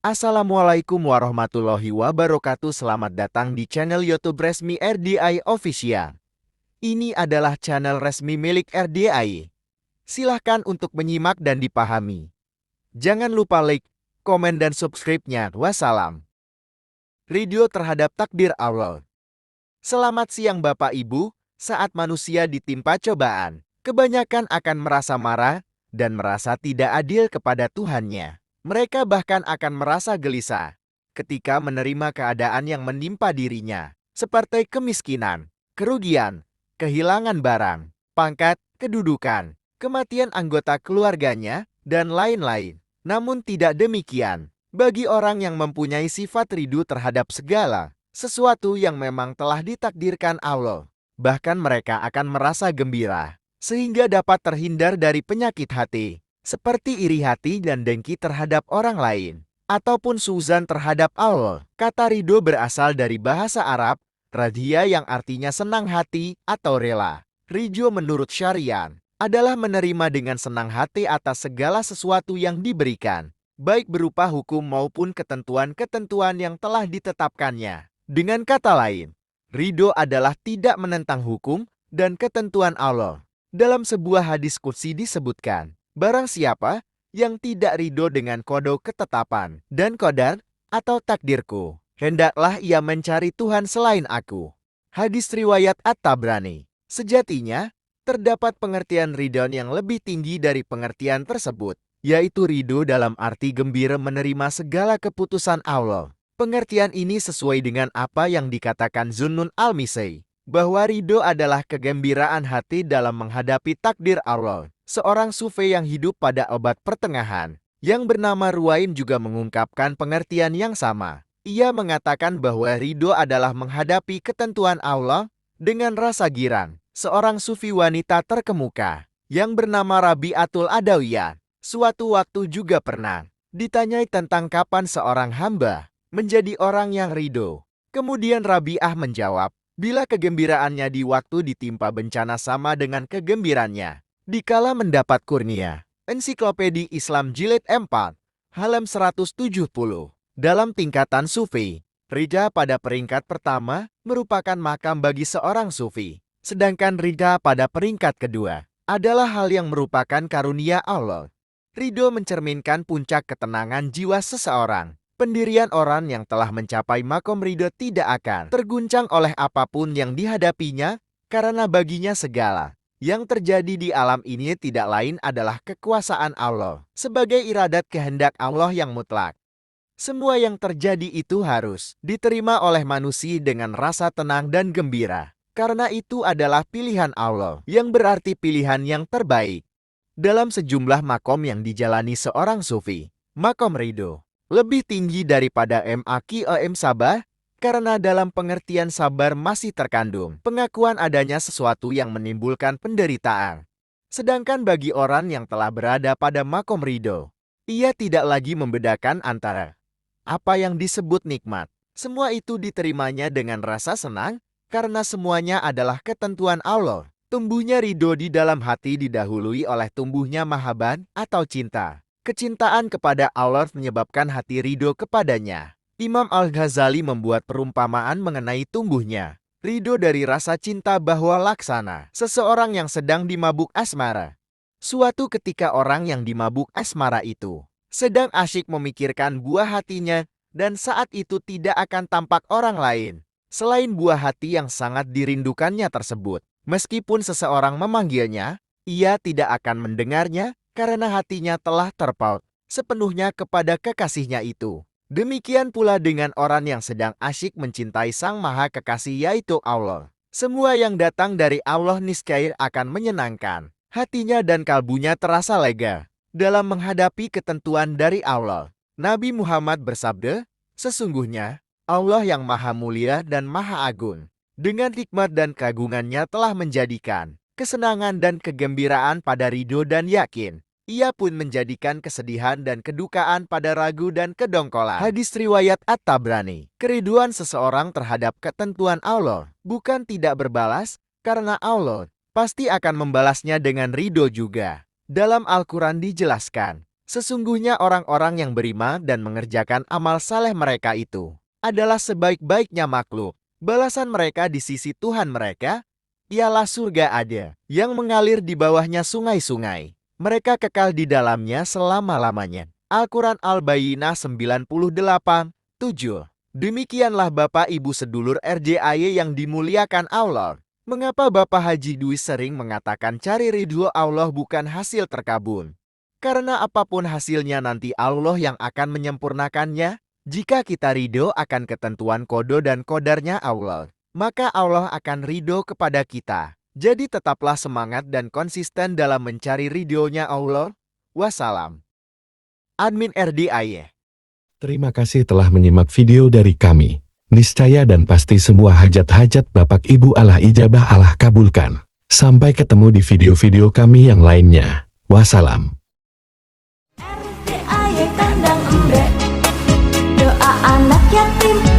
Assalamualaikum warahmatullahi wabarakatuh. Selamat datang di channel YouTube resmi RDI Official. Ini adalah channel resmi milik RDI. Silahkan untuk menyimak dan dipahami. Jangan lupa like, komen, dan subscribe-nya. Wassalam. Ridho terhadap takdir Allah. Selamat siang Bapak Ibu. Saat manusia ditimpa cobaan, kebanyakan akan merasa marah dan merasa tidak adil kepada Tuhannya. Mereka bahkan akan merasa gelisah ketika menerima keadaan yang menimpa dirinya, seperti kemiskinan, kerugian, kehilangan barang, pangkat, kedudukan, kematian anggota keluarganya, dan lain-lain. Namun tidak demikian bagi orang yang mempunyai sifat ridho terhadap segala sesuatu yang memang telah ditakdirkan Allah. Bahkan mereka akan merasa gembira, sehingga dapat terhindar dari penyakit hati, seperti iri hati dan dengki terhadap orang lain, ataupun suuzan terhadap Allah. Kata ridho berasal dari bahasa Arab, radhiya yang artinya senang hati atau rela. Ridho menurut syariat adalah menerima dengan senang hati atas segala sesuatu yang diberikan, baik berupa hukum maupun ketentuan-ketentuan yang telah ditetapkannya. Dengan kata lain, ridho adalah tidak menentang hukum dan ketentuan Allah. Dalam sebuah hadis qudsi disebutkan, barang siapa yang tidak ridho dengan qada ketetapan dan qadar atau takdirku, hendaklah ia mencari Tuhan selain aku. Hadis riwayat At-Tabrani. Sejatinya, terdapat pengertian ridho yang lebih tinggi dari pengertian tersebut, yaitu ridho dalam arti gembira menerima segala keputusan Allah. Pengertian ini sesuai dengan apa yang dikatakan Zunnun Al-Misai, bahwa ridho adalah kegembiraan hati dalam menghadapi takdir Allah. Seorang sufi yang hidup pada abad pertengahan, yang bernama Ruwain juga mengungkapkan pengertian yang sama. Ia mengatakan bahwa ridho adalah menghadapi ketentuan Allah dengan rasa girang. Seorang sufi wanita terkemuka, yang bernama Rabi'atul Adawiyah, suatu waktu juga pernah ditanyai tentang kapan seorang hamba menjadi orang yang ridho. Kemudian Rabi'ah menjawab, bila kegembiraannya di waktu ditimpa bencana sama dengan kegembiraannya dikala mendapat kurnia. Ensiklopedi Islam Jilid 4, halaman 170. Dalam tingkatan sufi, ridha pada peringkat pertama merupakan makam bagi seorang sufi. Sedangkan ridha pada peringkat kedua adalah hal yang merupakan karunia Allah. Ridho mencerminkan puncak ketenangan jiwa seseorang. Pendirian orang yang telah mencapai makom ridho tidak akan terguncang oleh apapun yang dihadapinya, karena baginya segala yang terjadi di alam ini tidak lain adalah kekuasaan Allah, sebagai iradat kehendak Allah yang mutlak. Semua yang terjadi itu harus diterima oleh manusia dengan rasa tenang dan gembira, karena itu adalah pilihan Allah, yang berarti pilihan yang terbaik. Dalam sejumlah makom yang dijalani seorang sufi, makom ridho lebih tinggi daripada MAQM sabar, karena dalam pengertian sabar masih terkandung pengakuan adanya sesuatu yang menimbulkan penderitaan. Sedangkan bagi orang yang telah berada pada makom ridho, ia tidak lagi membedakan antara apa yang disebut nikmat. Semua itu diterimanya dengan rasa senang, karena semuanya adalah ketentuan Allah. Tumbuhnya ridho di dalam hati didahului oleh tumbuhnya mahabbat atau cinta. Kecintaan kepada Allah menyebabkan hati ridho kepadanya. Imam Al-Ghazali membuat perumpamaan mengenai tumbuhnya ridho dari rasa cinta bahwa laksana seseorang yang sedang dimabuk asmara. Suatu ketika orang yang dimabuk asmara itu sedang asyik memikirkan buah hatinya, dan saat itu tidak akan tampak orang lain selain buah hati yang sangat dirindukannya tersebut. Meskipun seseorang memanggilnya, ia tidak akan mendengarnya karena hatinya telah terpaut sepenuhnya kepada kekasihnya itu. Demikian pula dengan orang yang sedang asyik mencintai Sang Maha Kekasih, yaitu Allah. Semua yang datang dari Allah niscaya akan menyenangkan hatinya dan kalbunya terasa lega dalam menghadapi ketentuan dari Allah. Nabi Muhammad bersabda, sesungguhnya Allah yang Maha Mulia dan Maha Agung, dengan hikmat dan keagungannya telah menjadikan kesenangan dan kegembiraan pada ridho dan yakin. Ia pun menjadikan kesedihan dan kedukaan pada ragu dan kedongkolan. Hadis riwayat At-Tabrani. Keriduan seseorang terhadap ketentuan Allah bukan tidak berbalas, karena Allah pasti akan membalasnya dengan ridho juga. Dalam Al-Quran dijelaskan, Sesungguhnya orang-orang yang beriman dan mengerjakan amal saleh mereka itu adalah sebaik-baiknya makhluk. Balasan mereka di sisi Tuhan mereka ialah surga ada yang mengalir di bawahnya sungai-sungai. Mereka kekal di dalamnya selama-lamanya. Al-Quran Al-Bayyinah 98:7. Demikianlah Bapak Ibu sedulur RDAY yang dimuliakan Allah. Mengapa Bapak Haji Dwi sering mengatakan cari ridho Allah bukan hasil terkabul? Karena apapun hasilnya nanti Allah yang akan menyempurnakannya. Jika kita ridho akan ketentuan kodo dan kodarnya Allah, maka Allah akan ridho kepada kita. Jadi tetaplah semangat dan konsisten dalam mencari ridhonya Allah. Wassalam. Admin RDAY. Terima kasih telah menyimak video dari kami. Niscaya dan pasti semua hajat-hajat Bapak Ibu Allah ijabah Allah kabulkan. Sampai ketemu di video-video kami yang lainnya. Wassalam. RDAY tandang embek, doa anak yatim